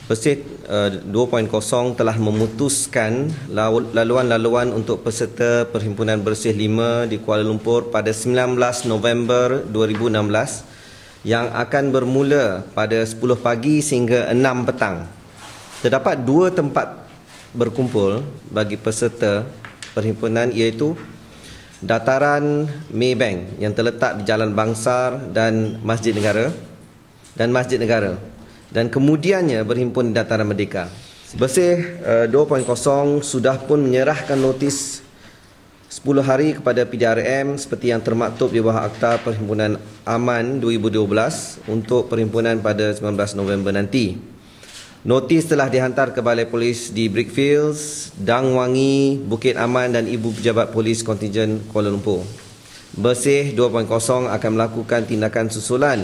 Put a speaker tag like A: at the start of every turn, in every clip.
A: Bersih 2.0 telah memutuskan laluan-laluan untuk peserta Perhimpunan Bersih 5 di Kuala Lumpur pada 19 November 2016 yang akan bermula pada 10 pagi sehingga 6 petang. Terdapat 2 tempat berkumpul bagi peserta perhimpunan, iaitu Dataran Maybank yang terletak di Jalan Bangsar dan Masjid Negara dan kemudiannya berhimpun di Dataran Merdeka. Bersih 2.0 sudah pun menyerahkan notis 10 hari kepada PDRM seperti yang termaktub di bawah Akta Perhimpunan Aman 2012 untuk perhimpunan pada 19 November nanti. Notis telah dihantar ke Balai Polis di Brickfields, Dang Wangi, Bukit Aman dan Ibu Pejabat Polis Kontingen Kuala Lumpur. Bersih 2.0 akan melakukan tindakan susulan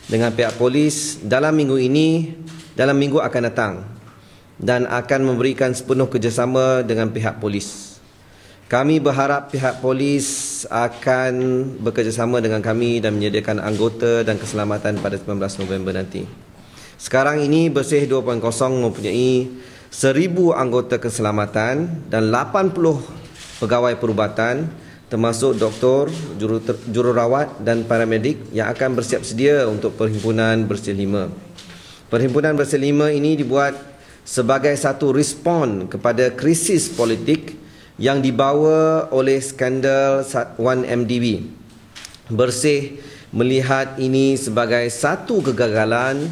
A: dengan pihak polis dalam minggu akan datang dan akan memberikan sepenuh kerjasama dengan pihak polis. Kami berharap pihak polis akan bekerjasama dengan kami dan menyediakan anggota dan keselamatan pada 19 November nanti. Sekarang ini Bersih 2.0 mempunyai 1,000 anggota keselamatan dan 80 pegawai perubatan, termasuk doktor, jururawat dan paramedik yang akan bersiap sedia untuk Perhimpunan Bersih 5. Perhimpunan Bersih 5 ini dibuat sebagai satu respon kepada krisis politik yang dibawa oleh skandal 1MDB. Bersih melihat ini sebagai satu kegagalan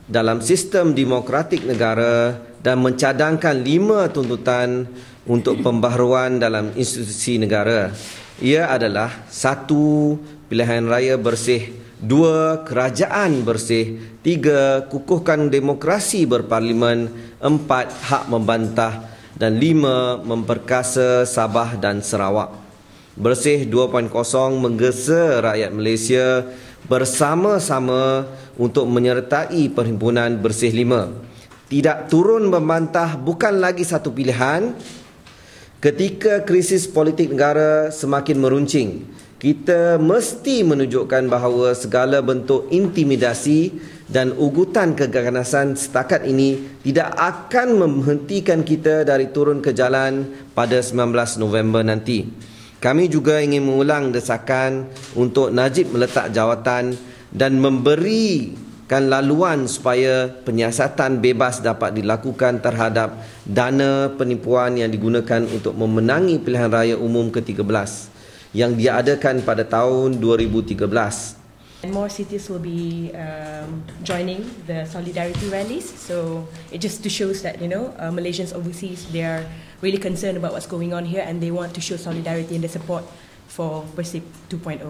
A: dalam sistem demokratik negara dan mencadangkan 5 tuntutan untuk pembaharuan dalam institusi negara. Ia adalah 1. Pilihan raya bersih, 2. Kerajaan bersih, 3. Kukuhkan demokrasi berparlimen, 4. Hak membantah dan 5. Memperkasa Sabah dan Sarawak. Bersih 2.0 menggesa rakyat Malaysia bersama-sama untuk menyertai Perhimpunan Bersih 5. Tidak turun membantah bukan lagi satu pilihan. Ketika krisis politik negara semakin meruncing, kita mesti menunjukkan bahawa segala bentuk intimidasi dan ugutan keganasan setakat ini tidak akan menghentikan kita dari turun ke jalan pada 19 November nanti. Kami juga ingin mengulang desakan untuk Najib meletak jawatan dan memberikan laluan supaya penyiasatan bebas dapat dilakukan terhadap dana penipuan yang digunakan untuk memenangi pilihan raya umum ke-13 yang diadakan pada tahun 2013.
B: And more cities will be joining the solidarity rallies, so it just shows that Malaysians overseas, they are really concerned about what's going on here and they want to show solidarity and the support for Bersih 2.0.